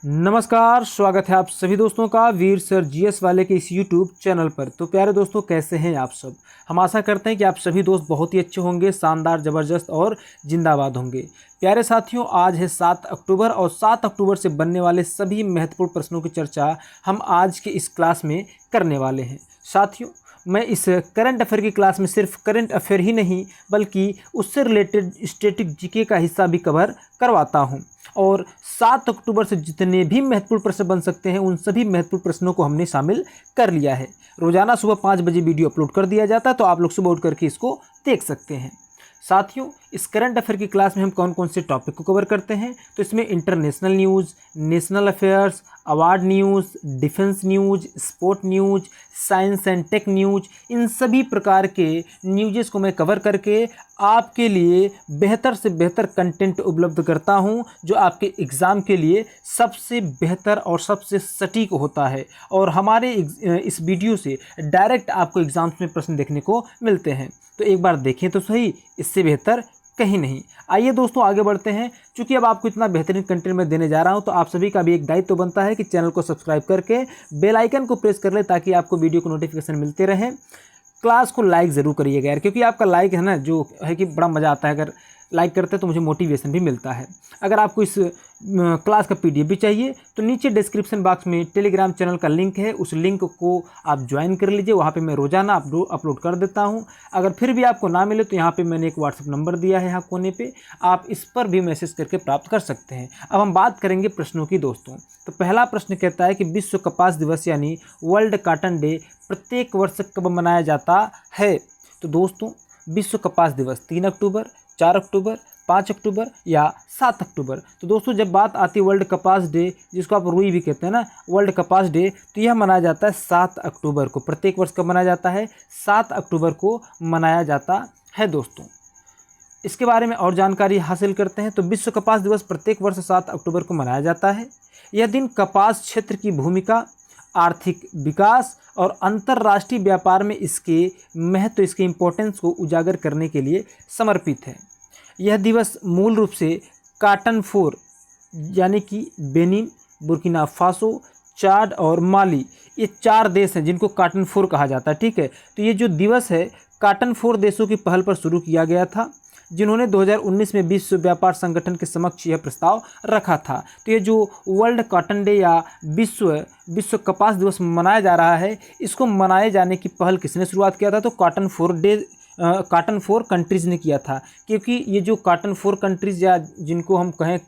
नमस्कार, स्वागत है आप सभी दोस्तों का वीर सर जीएस वाले के इस यूट्यूब चैनल पर। तो प्यारे दोस्तों, कैसे हैं आप सब। हम आशा करते हैं कि आप सभी दोस्त बहुत ही अच्छे होंगे, शानदार, ज़बरदस्त और जिंदाबाद होंगे। प्यारे साथियों, आज है 7 अक्टूबर और 7 अक्टूबर से बनने वाले सभी महत्वपूर्ण प्रश्नों की चर्चा हम आज के इस क्लास में करने वाले हैं। साथियों, मैं इस करंट अफेयर की क्लास में सिर्फ करंट अफेयर ही नहीं बल्कि उससे रिलेटेड स्टैटिक जीके का हिस्सा भी कवर करवाता हूं। और 7 अक्टूबर से जितने भी महत्वपूर्ण प्रश्न बन सकते हैं उन सभी महत्वपूर्ण प्रश्नों को हमने शामिल कर लिया है। रोजाना सुबह 5 बजे वीडियो अपलोड कर दिया जाता है, तो आप लोग सुबह उठ करके इसको देख सकते हैं। साथियों, इस करंट अफेयर की क्लास में हम कौन कौन से टॉपिक को कवर करते हैं, तो इसमें international news, national affairs, award news, defence news, sport news, science and tech news, इन सभी प्रकार के न्यूज़ को मैं कवर करके आपके लिए बेहतर से बेहतर कंटेंट उपलब्ध करता हूं, जो आपके एग्ज़ाम के लिए सबसे बेहतर और सबसे सटीक होता है। और हमारे इस वीडियो से डायरेक्ट आपको एग्ज़ाम्स में प्रश्न देखने को मिलते हैं, तो एक बार देखें तो सही, इससे बेहतर कहीं नहीं। आइए दोस्तों, आगे बढ़ते हैं। चूंकि अब आपको इतना बेहतरीन कंटेंट मैं देने जा रहा हूं, तो आप सभी का भी एक दायित्व तो बनता है कि चैनल को सब्सक्राइब करके बेल आइकन को प्रेस कर ले, ताकि आपको वीडियो को नोटिफिकेशन मिलते रहे। क्लास को लाइक ज़रूर करिएगा यार, क्योंकि आपका लाइक है ना, जो है कि बड़ा मज़ा आता है। अगर लाइक करते हैं तो मुझे मोटिवेशन भी मिलता है। अगर आपको इस क्लास का पीडीएफ भी चाहिए तो नीचे डिस्क्रिप्शन बॉक्स में टेलीग्राम चैनल का लिंक है, उस लिंक को आप ज्वाइन कर लीजिए। वहाँ पे मैं रोज़ाना अपलोड कर देता हूँ। अगर फिर भी आपको ना मिले तो यहाँ पे मैंने एक व्हाट्सएप नंबर दिया है, यहाँ कोने पे आप इस पर भी मैसेज करके प्राप्त कर सकते हैं। अब हम बात करेंगे प्रश्नों की दोस्तों। तो पहला प्रश्न कहता है कि विश्व कपास दिवस यानी वर्ल्ड कॉटन डे प्रत्येक वर्ष कब मनाया जाता है। तो दोस्तों, विश्व कपास दिवस 3 अक्टूबर, 4 अक्टूबर, 5 अक्टूबर या 7 अक्टूबर। तो दोस्तों, जब बात आती है वर्ल्ड कपास डे, जिसको आप रुई भी कहते हैं ना, वर्ल्ड कपास डे, तो यह मनाया जाता है 7 अक्टूबर को। प्रत्येक वर्ष कब मनाया जाता है? 7 अक्टूबर को मनाया जाता है दोस्तों। इसके बारे में और जानकारी हासिल करते हैं। तो विश्व कपास दिवस प्रत्येक वर्ष 7 अक्टूबर को मनाया जाता है। यह दिन कपास क्षेत्र की भूमिका, आर्थिक विकास और अंतर्राष्ट्रीय व्यापार में इसके महत्व, इसके इम्पोर्टेंस को उजागर करने के लिए समर्पित है। यह दिवस मूल रूप से कॉटन फोर यानी कि बेनिन, बुर्किना फासो, चाड और माली, ये 4 देश हैं जिनको कॉटन फोर कहा जाता है। ठीक है, तो ये जो दिवस है कॉटन फोर देशों की पहल पर शुरू किया गया था, जिन्होंने 2019 में विश्व व्यापार संगठन के समक्ष यह प्रस्ताव रखा था। तो ये जो वर्ल्ड कॉटन डे या विश्व कपास दिवस मनाया जा रहा है, इसको मनाए जाने की पहल किसने शुरुआत किया था? तो कॉटन फोर कंट्रीज़ ने किया था। क्योंकि ये जो कॉटन फोर कंट्रीज़ या जिनको हम कहें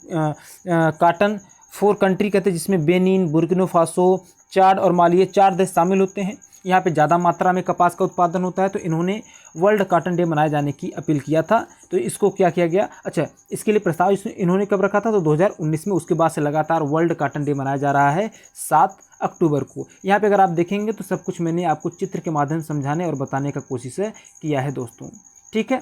कॉटन फोर कंट्री कहते हैं, जिसमें बेनिन, बुर्किना फासो, चाड और माली, ये 4 देश शामिल होते हैं। यहाँ पे ज़्यादा मात्रा में कपास का उत्पादन होता है, तो इन्होंने वर्ल्ड कॉटन डे मनाए जाने की अपील किया था। तो इसको क्या किया गया? अच्छा, इसके लिए प्रस्ताव इन्होंने कब रखा था? तो 2019 में। उसके बाद से लगातार वर्ल्ड कॉटन डे मनाया जा रहा है 7 अक्टूबर को। यहाँ पे अगर आप देखेंगे तो सब कुछ मैंने आपको चित्र के माध्यम से समझाने और बताने का कोशिश किया है दोस्तों। ठीक है,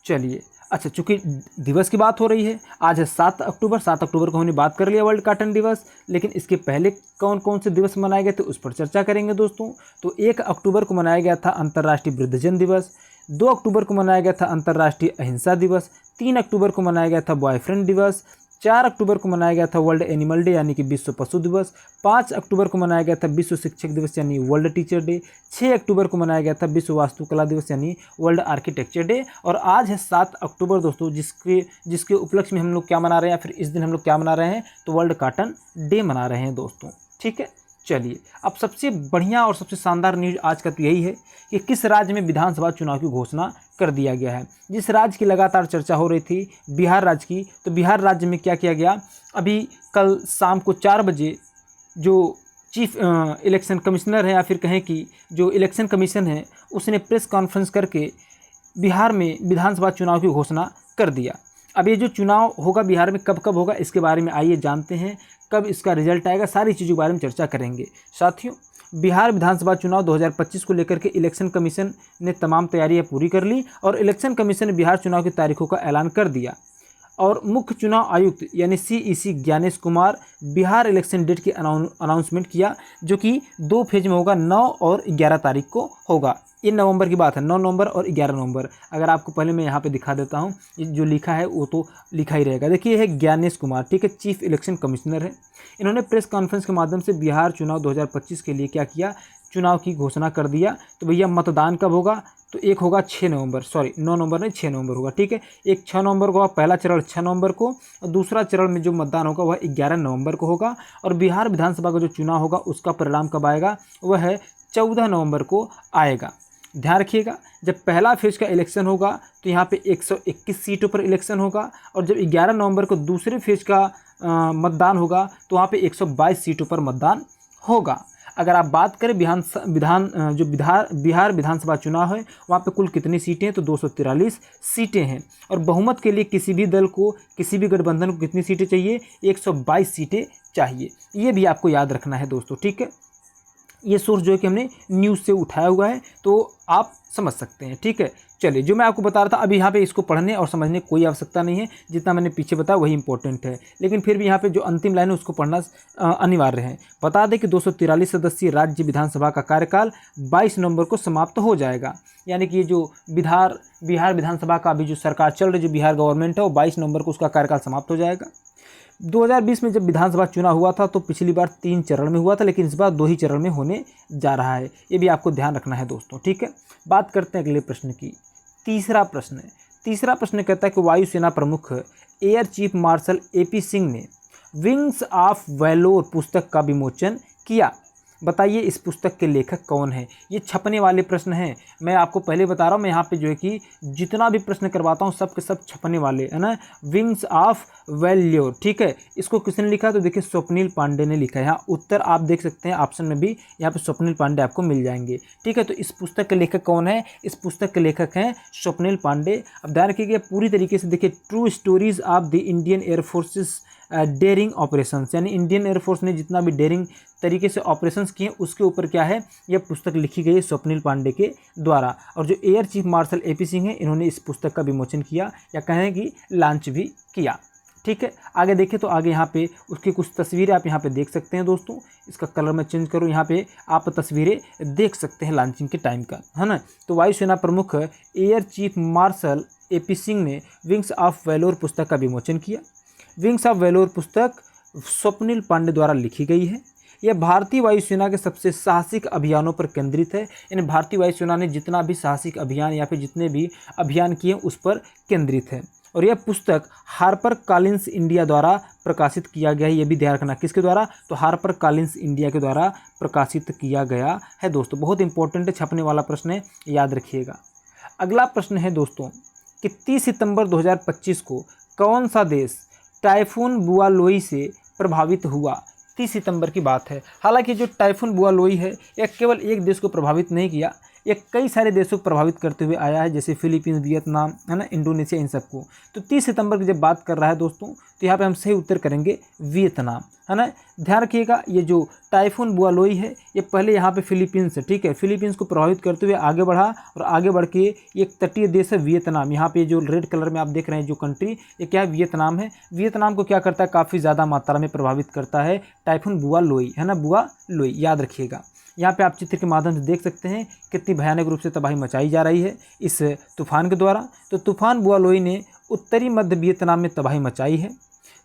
चलिए। अच्छा, चूंकि दिवस की बात हो रही है, आज है 7 अक्टूबर। 7 अक्टूबर को हमने बात कर लिया वर्ल्ड कॉटन दिवस, लेकिन इसके पहले कौन कौन से दिवस मनाए गए थे उस पर चर्चा करेंगे दोस्तों। तो 1 अक्टूबर को मनाया गया था अंतर्राष्ट्रीय वृद्धजन दिवस, 2 अक्टूबर को मनाया गया था अंतर्राष्ट्रीय अहिंसा दिवस, 3 अक्टूबर को मनाया गया था बॉयफ्रेंड दिवस, 4 अक्टूबर को मनाया गया था वर्ल्ड एनिमल डे यानी कि विश्व पशु दिवस, 5 अक्टूबर को मनाया गया था विश्व शिक्षक दिवस यानी वर्ल्ड टीचर डे, 6 अक्टूबर को मनाया गया था विश्व वास्तुकला दिवस यानी वर्ल्ड आर्किटेक्चर डे, और आज है 7 अक्टूबर दोस्तों, जिसके उपलक्ष्य में हम लोग क्या मना रहे हैं, या फिर इस दिन हम लोग क्या मना रहे हैं? तो वर्ल्ड कॉटन डे मना रहे हैं दोस्तों। ठीक है, चलिए। अब सबसे बढ़िया और सबसे शानदार न्यूज़ आज का तो यही है कि किस राज्य में विधानसभा चुनाव की घोषणा कर दिया गया है। जिस राज्य की लगातार चर्चा हो रही थी, बिहार राज्य की, तो बिहार राज्य में क्या किया गया? अभी कल शाम को 4 बजे जो चीफ इलेक्शन कमिश्नर है, या फिर कहें कि जो इलेक्शन कमीशन है, उसने प्रेस कॉन्फ्रेंस करके बिहार में विधानसभा चुनाव की घोषणा कर दिया। अब ये जो चुनाव होगा बिहार में कब कब होगा, इसके बारे में आइए जानते हैं। कब इसका रिजल्ट आएगा, सारी चीज़ों के बारे में चर्चा करेंगे। साथियों, बिहार विधानसभा चुनाव 2025 को लेकर के इलेक्शन कमीशन ने तमाम तैयारियां पूरी कर ली, और इलेक्शन कमीशन ने बिहार चुनाव की तारीखों का ऐलान कर दिया। और मुख्य चुनाव आयुक्त यानी CEC Gyanesh Kumar Bihar election date की अनाउंसमेंट किया, जो कि 2 फेज में होगा, 9 और 11 तारीख को होगा। ये नवंबर की बात है, 9 नवंबर और 11 नवंबर। अगर आपको पहले मैं यहाँ पे दिखा देता हूँ, जो लिखा है वो तो लिखा ही रहेगा। देखिए ये है ज्ञानेश कुमार, ठीक है, चीफ इलेक्शन कमिश्नर है। इन्होंने प्रेस कॉन्फ्रेंस के माध्यम से बिहार चुनाव 2025 के लिए क्या किया, चुनाव की घोषणा कर दिया। तो भैया मतदान कब होगा, तो एक होगा 6 नवंबर, सॉरी 9 नवंबर नहीं 6 नवंबर होगा, ठीक है। एक 6 नवंबर को होगा पहला चरण 6 नवंबर को, और दूसरा चरण में जो मतदान होगा वह 11 नवंबर को होगा। और बिहार विधानसभा का जो चुनाव होगा उसका परिणाम कब आएगा, वह है 14 नवंबर को आएगा। ध्यान रखिएगा, जब पहला फेज का इलेक्शन होगा तो यहाँ पे 121 सीटों पर इलेक्शन होगा, और जब 11 नवंबर को दूसरे फेज का मतदान होगा तो वहाँ पे 122 सीटों पर मतदान होगा। अगर आप बात करें बिहार विधानसभा चुनाव है, वहाँ पे कुल कितनी सीटें हैं, तो 243 सीटें हैं। और बहुमत के लिए किसी भी दल को, किसी भी गठबंधन को कितनी सीटें चाहिए, 122 सीटें चाहिए। ये भी आपको याद रखना है दोस्तों, ठीक है। ये सोर्स जो है कि हमने न्यूज़ से उठाया हुआ है, तो आप समझ सकते हैं, ठीक है। चलिए, जो मैं आपको बता रहा था, अभी यहाँ पे इसको पढ़ने और समझने की कोई आवश्यकता नहीं है, जितना मैंने पीछे बताया वही इंपॉर्टेंट है। लेकिन फिर भी यहाँ पे जो अंतिम लाइन है उसको पढ़ना अनिवार्य है। बता दें कि 243 सदस्यीय राज्य विधानसभा का कार्यकाल 22 नवंबर को समाप्त हो जाएगा। यानी कि ये जो बिहार विधानसभा का अभी जो सरकार चल रही, जो बिहार गवर्नमेंट है, वो 22 नवंबर को उसका कार्यकाल समाप्त हो जाएगा। 2020 में जब विधानसभा चुनाव हुआ था तो पिछली बार 3 चरण में हुआ था, लेकिन इस बार 2 ही चरण में होने जा रहा है। ये भी आपको ध्यान रखना है दोस्तों, ठीक है। बात करते हैं अगले प्रश्न की। तीसरा प्रश्न कहता है कि वायुसेना प्रमुख air chief marshal AP Singh ने विंग्स ऑफ वैलोर पुस्तक का विमोचन किया। बताइए इस पुस्तक के लेखक कौन है। ये छपने वाले प्रश्न हैं, मैं आपको पहले बता रहा हूँ। मैं यहाँ पे जो है कि जितना भी प्रश्न करवाता हूँ सब के सब छपने वाले है ना। विंग्स ऑफ वैल्योर, ठीक है। इसको किसने लिखा, तो देखिए स्वप्निल पांडे ने लिखा है। यहाँ उत्तर आप देख सकते हैं, ऑप्शन में भी यहाँ पे स्वप्निल पांडे आपको मिल जाएंगे, ठीक है। तो इस पुस्तक के लेखक कौन है, इस पुस्तक के लेखक हैं स्वप्निल पांडे। अब ध्यान रखिएगा पूरी तरीके से देखिए, true stories of the Indian air forces daring operations, यानी इंडियन एयरफोर्स ने जितना भी डेयरिंग तरीके से ऑपरेशंस किए उसके ऊपर क्या है, यह पुस्तक लिखी गई है स्वप्निल पांडे के द्वारा। और जो air chief marshal AP Singh हैं, इन्होंने इस पुस्तक का विमोचन किया, या कहें कि लॉन्च भी किया, ठीक है। आगे देखें तो आगे यहाँ पे उसकी कुछ तस्वीरें आप यहाँ पे देख सकते हैं दोस्तों। इसका कलर मैं चेंज करूँ, यहाँ पे आप तस्वीरें देख सकते हैं लॉन्चिंग के टाइम का, है ना। तो वायुसेना प्रमुख air chief marshal AP Singh ने विंग्स ऑफ वैलोर पुस्तक का विमोचन किया। विंग्स ऑफ वैलोर पुस्तक स्वप्निल पांडे द्वारा लिखी गई है। यह भारतीय वायुसेना के सबसे साहसिक अभियानों पर केंद्रित है। यानी भारतीय वायुसेना ने जितना भी साहसिक अभियान या फिर जितने भी अभियान किए उस पर केंद्रित है। और यह पुस्तक हार्पर कॉलिंस इंडिया द्वारा प्रकाशित किया गया है। ये भी ध्यान रखना, किसके द्वारा, तो हार्पर कॉलिंस इंडिया के द्वारा प्रकाशित किया गया है दोस्तों। बहुत इंपॉर्टेंट है, छपने वाला प्रश्न है, याद रखिएगा। अगला प्रश्न है दोस्तों कि 30 सितंबर 2025 को कौन सा देश टाइफून बुआलोई से प्रभावित हुआ। 30 सितंबर की बात है। हालांकि जो टाइफून बुआलोई है यह केवल एक देश को प्रभावित नहीं किया, यह कई सारे देशों को प्रभावित करते हुए आया है, जैसे फिलीपींस, वियतनाम, है ना, इंडोनेशिया, इन सबको। तो 30 सितंबर की जब बात कर रहा है दोस्तों, तो यहाँ पे हम सही उत्तर करेंगे वियतनाम, है ना। ध्यान रखिएगा, ये जो टाइफून बुआलोई है ये पहले यहाँ पे फिलीपींस से, ठीक है, फिलीपींस को प्रभावित करते हुए आगे बढ़ा, और आगे बढ़ के एक तटीय देश है वियतनाम। यहाँ पे जो रेड कलर में आप देख रहे हैं जो कंट्री, ये क्या है, वियतनाम है। वियतनाम को क्या करता है, काफ़ी ज़्यादा मात्रा में प्रभावित करता है टाइफून बुआलोई, है ना, बुआलोई, याद रखिएगा। यहाँ पे आप चित्र के माध्यम से देख सकते हैं कितनी भयानक रूप से तबाही मचाई जा रही है इस तूफान के द्वारा। तो तूफान बुआलोई ने उत्तरी मध्य वियतनाम में तबाही मचाई है।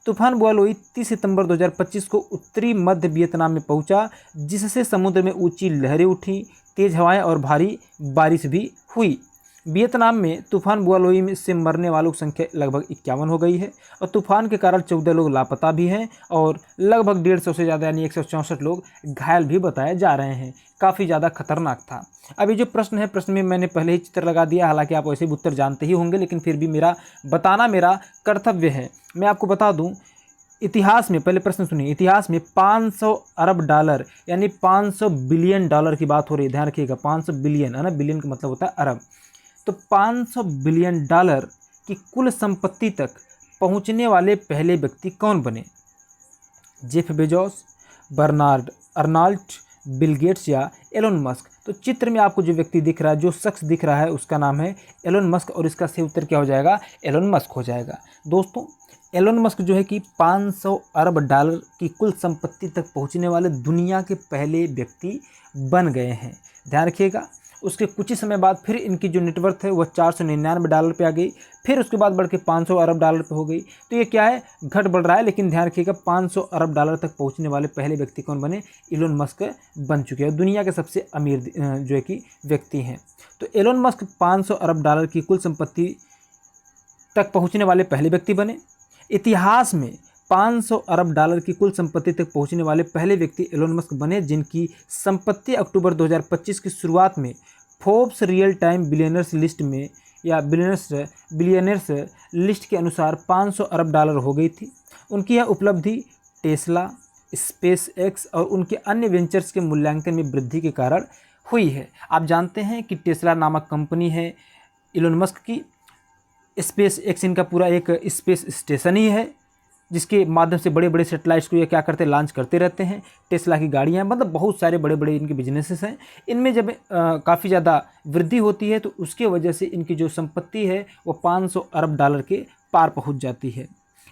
तूफान बुआलोई 30 सितंबर 2025 को उत्तरी मध्य वियतनाम में पहुंचा, जिससे समुद्र में ऊंची लहरें उठी, तेज हवाएं और भारी बारिश भी हुई। वियतनाम में तूफान बुआलोई से मरने वालों की संख्या लगभग 51 हो गई है, और तूफान के कारण 14 लोग लापता भी हैं, और लगभग 150 से ज़्यादा यानी 164 लोग घायल भी बताए जा रहे हैं। काफ़ी ज़्यादा खतरनाक था। अभी जो प्रश्न है, प्रश्न में मैंने पहले ही चित्र लगा दिया, हालांकि आप वैसे भी उत्तर जानते ही होंगे, लेकिन फिर भी मेरा कर्तव्य है। मैं आपको बता दूं, इतिहास में, पहले प्रश्न सुनिए, इतिहास में 500 अरब डॉलर यानी 500 बिलियन डॉलर की बात हो रही है। ध्यान रखिएगा, 500 बिलियन, है ना, बिलियन का मतलब होता है अरब। तो 500 बिलियन डॉलर की कुल संपत्ति तक पहुंचने वाले पहले व्यक्ति कौन बने। Jeff Bezos, Bernard Arnault, Bill Gates या एलोन मस्क। तो चित्र में आपको जो व्यक्ति दिख रहा है, जो शख्स दिख रहा है, उसका नाम है एलोन मस्क, और इसका सही उत्तर क्या हो जाएगा, एलोन मस्क हो जाएगा। दोस्तों एलोन मस्क जो है कि 500 अरब डॉलर की कुल संपत्ति तक पहुंचने वाले दुनिया के पहले व्यक्ति बन गए हैं। ध्यान रखिएगा। उसके कुछ ही समय बाद फिर इनकी जो नेटवर्थ है वह 499 डॉलर पे आ गई, फिर उसके बाद बढ़ के 500 अरब डॉलर पे हो गई। तो ये क्या है, घट बढ़ रहा है, लेकिन ध्यान रखिएगा 500 अरब डॉलर तक पहुंचने वाले पहले व्यक्ति कौन बने, एलोन मस्क बन चुके हैं, दुनिया के सबसे अमीर जो है कि व्यक्ति हैं। तो एलोन मस्क 500 अरब डॉलर की कुल संपत्ति तक पहुँचने वाले पहले व्यक्ति बने। इतिहास में 500 अरब डॉलर की कुल संपत्ति तक पहुंचने वाले पहले व्यक्ति एलोन मस्क बने, जिनकी संपत्ति अक्टूबर 2025 की शुरुआत में Forbes real time billionaires list में या बिलियनर्स लिस्ट के अनुसार 500 अरब डॉलर हो गई थी। उनकी यह उपलब्धि टेस्ला, स्पेस एक्स और उनके अन्य वेंचर्स के मूल्यांकन में वृद्धि के कारण हुई है। आप जानते हैं कि टेस्ला नामक कंपनी है एलोन मस्क की, स्पेस एक्स इनका पूरा एक स्पेस स्टेशन ही है, जिसके माध्यम से बड़े बड़े सैटेलाइट्स को ये क्या करते हैं, लॉन्च करते रहते हैं। टेस्ला की गाड़ियाँ, मतलब बहुत सारे बड़े बड़े इनके बिजनेसेस हैं। इनमें जब काफ़ी ज़्यादा वृद्धि होती है तो उसके वजह से इनकी जो संपत्ति है वो 500 अरब डॉलर के पार पहुंच जाती है।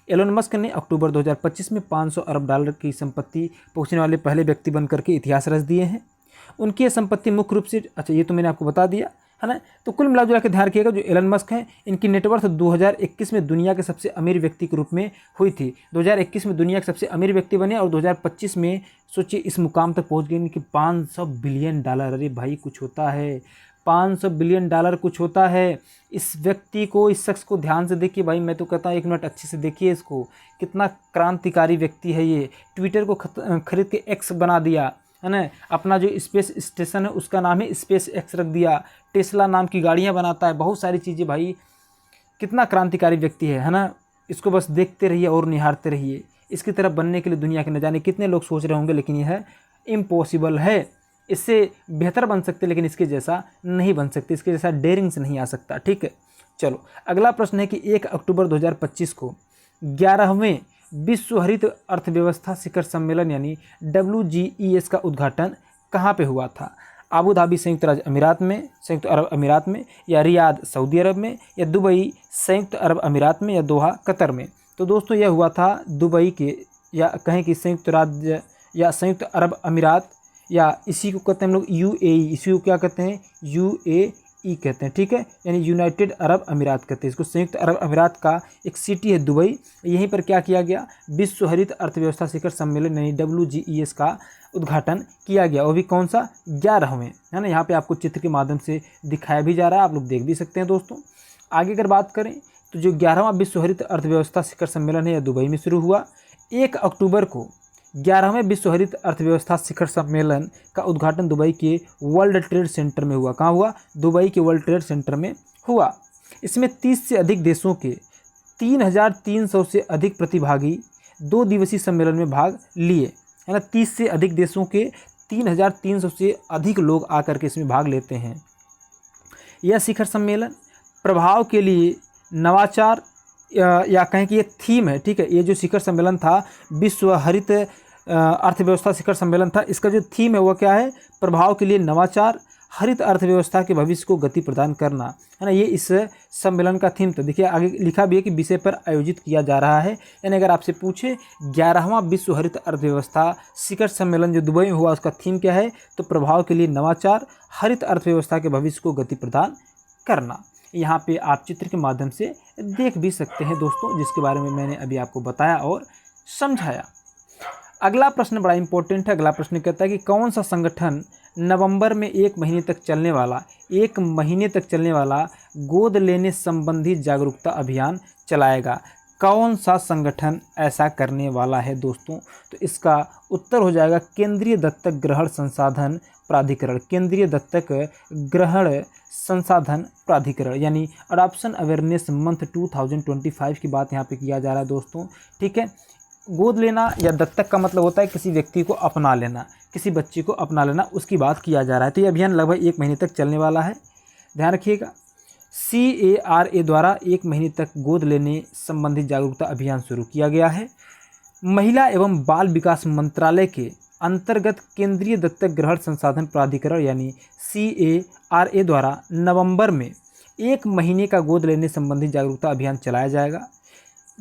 एलोन मस्क ने अक्टूबर 2025 में 500 अरब डॉलर की संपत्ति पहुँचने वाले पहले व्यक्ति बनकर के इतिहास रच दिए हैं। उनकी यह संपत्ति मुख्य रूप से, अच्छा ये तो मैंने आपको बता दिया है ना। तो कुल मिला जुला के ध्यान रखिएगा, जो एलन मस्क हैं इनकी नेटवर्थ 2021 में दुनिया के सबसे अमीर व्यक्ति के रूप में हुई थी। 2021 में दुनिया के सबसे अमीर व्यक्ति बने और 2025 में सोचिए इस मुकाम तक पहुंच गए इनके 500 बिलियन डॉलर। अरे भाई कुछ होता है, 500 बिलियन डॉलर कुछ होता है। इस व्यक्ति को, इस शख्स को ध्यान से देखिए भाई, मैं तो कहता हूँ 1 मिनट अच्छे से देखिए इसको, कितना क्रांतिकारी व्यक्ति है ये। ट्विटर को खरीद के एक्स बना दिया है ना, अपना जो स्पेस स्टेशन है उसका नाम है स्पेस एक्स रख दिया, टेस्ला नाम की गाड़ियाँ बनाता है, बहुत सारी चीज़ें। भाई कितना क्रांतिकारी व्यक्ति है ना। इसको बस देखते रहिए और निहारते रहिए। इसकी तरफ बनने के लिए दुनिया के न जाने कितने लोग सोच रहे होंगे, लेकिन यह इम्पॉसिबल है। इससे बेहतर बन सकते लेकिन इसके जैसा नहीं बन सकते, इसके जैसा डेयरिंग से नहीं आ सकता। ठीक है, चलो अगला प्रश्न है कि 1 अक्टूबर 2025 को 11वें विश्व हरित अर्थव्यवस्था शिखर सम्मेलन यानी WGES का उद्घाटन कहाँ पे हुआ था? आबू धाबी संयुक्त अरब अमीरात में, या रियाद सऊदी अरब में, या दुबई संयुक्त अरब अमीरात में, या दोहा कतर में? तो दोस्तों यह हुआ था दुबई के, या कहें कि संयुक्त राज्य या संयुक्त अरब अमीरात, या इसी को कहते हैं हम लोग UAE, इसी को क्या कहते हैं UAE कहते हैं। ठीक है, यानी यूनाइटेड अरब अमीरात कहते हैं इसको। संयुक्त अरब अमीरात का एक सिटी है दुबई। यहीं पर क्या किया गया, विश्व हरित अर्थव्यवस्था शिखर सम्मेलन यानी WGES का उद्घाटन किया गया। वो भी कौन सा, 11वें, है ना। यहाँ पे आपको चित्र के माध्यम से दिखाया भी जा रहा है, आप लोग देख भी सकते हैं दोस्तों। आगे अगर बात करें तो जो 11वां विश्व हरित अर्थव्यवस्था शिखर सम्मेलन है यह दुबई में शुरू हुआ। 1 अक्टूबर को 11वें विश्व हरित अर्थव्यवस्था शिखर सम्मेलन का उद्घाटन दुबई के वर्ल्ड ट्रेड सेंटर में हुआ। कहाँ हुआ, दुबई के वर्ल्ड ट्रेड सेंटर में हुआ। इसमें 30 से अधिक देशों के 3300 से अधिक प्रतिभागी 2 दिवसीय सम्मेलन में भाग लिए, है ना। 30 से अधिक देशों के 3300 से अधिक लोग आकर के इसमें भाग लेते हैं। यह शिखर सम्मेलन प्रभाव के लिए नवाचार या कहें कि ये थीम है। ठीक है, ये जो शिखर सम्मेलन था विश्व हरित अर्थव्यवस्था शिखर सम्मेलन था, इसका जो थीम है वो क्या है, प्रभाव के लिए नवाचार, हरित अर्थव्यवस्था के भविष्य को गति प्रदान करना, है ना। ये इस सम्मेलन का थीम था। देखिए आगे लिखा भी है कि विषय पर आयोजित किया जा रहा है। यानी अगर आपसे पूछे 11वां विश्व हरित अर्थव्यवस्था शिखर सम्मेलन जो दुबई में हुआ उसका थीम क्या है, तो प्रभाव के लिए नवाचार, हरित अर्थव्यवस्था के भविष्य को गति प्रदान करना। यहाँ पे आप चित्र के माध्यम से देख भी सकते हैं दोस्तों, जिसके बारे में मैंने अभी आपको बताया और समझाया। अगला प्रश्न बड़ा इंपॉर्टेंट है। अगला प्रश्न कहता है कि कौन सा संगठन नवंबर में 1 महीने तक चलने वाला गोद लेने संबंधी जागरूकता अभियान चलाएगा? कौन सा संगठन ऐसा करने वाला है दोस्तों? तो इसका उत्तर हो जाएगा केंद्रीय दत्तक ग्रहण संसाधन प्राधिकरण। केंद्रीय दत्तक ग्रहण संसाधन प्राधिकरण यानी अडॉप्शन अवेयरनेस मंथ 2025 की बात यहाँ पे किया जा रहा है दोस्तों। ठीक है, गोद लेना या दत्तक का मतलब होता है किसी व्यक्ति को अपना लेना, किसी बच्चे को अपना लेना, उसकी बात किया जा रहा है। तो ये अभियान लगभग 1 महीने तक चलने वाला है, ध्यान रखिएगा। CARA द्वारा 1 महीने तक गोद लेने संबंधी जागरूकता अभियान शुरू किया गया है। महिला एवं बाल विकास मंत्रालय के अंतर्गत केंद्रीय दत्तक ग्रहण संसाधन प्राधिकरण यानी CARA द्वारा नवंबर में 1 महीने का गोद लेने संबंधी जागरूकता अभियान चलाया जाएगा।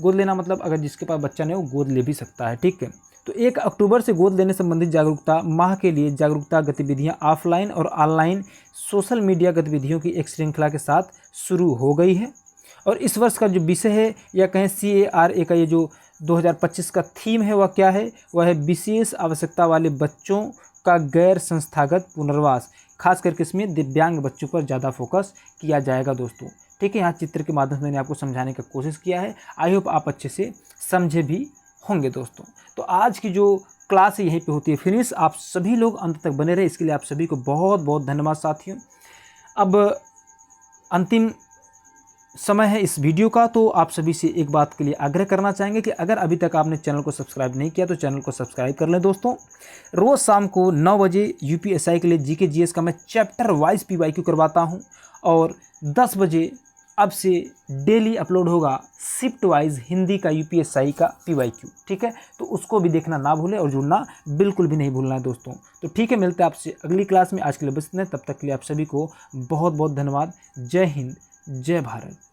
गोद लेना मतलब अगर जिसके पास बच्चा नहीं हो गोद ले भी सकता है, ठीक है। तो 1 अक्टूबर से गोद लेने संबंधित जागरूकता माह के लिए जागरूकता गतिविधियां ऑफलाइन और ऑनलाइन सोशल मीडिया गतिविधियों की एक श्रृंखला के साथ शुरू हो गई है। और इस वर्ष का जो विषय है या कहें CARA का ये जो 2025 का थीम है वह क्या है, वह है विशेष आवश्यकता वाले बच्चों का गैर संस्थागत पुनर्वास। खास करके इसमें दिव्यांग बच्चों पर ज़्यादा फोकस किया जाएगा दोस्तों, ठीक है। यहाँ चित्र के माध्यम से मैंने आपको समझाने की कोशिश किया है, आई होप आप अच्छे से समझे भी होंगे दोस्तों। तो आज की जो क्लास यहीं पे होती है फिनिश। आप सभी लोग अंत तक बने रहे, इसके लिए आप सभी को बहुत बहुत धन्यवाद साथियों। अब अंतिम समय है इस वीडियो का, तो आप सभी से एक बात के लिए आग्रह करना चाहेंगे कि अगर अभी तक आपने चैनल को सब्सक्राइब नहीं किया तो चैनल को सब्सक्राइब कर लें दोस्तों। रोज़ शाम को 9 बजे UPSI के लिए GK GS का मैं चैप्टर वाइज PYQ करवाता हूं, और 10 बजे अब से डेली अपलोड होगा शिफ्ट वाइज हिंदी का UPSI का PYQ, ठीक है। तो उसको भी देखना ना भूलें और जुड़ना बिल्कुल भी नहीं भूलना है दोस्तों। तो ठीक है, मिलते हैं आपसे अगली क्लास में। आज के लिए बस इतना, तब तक के लिए आप सभी को बहुत बहुत धन्यवाद। जय हिंद, जय भारत।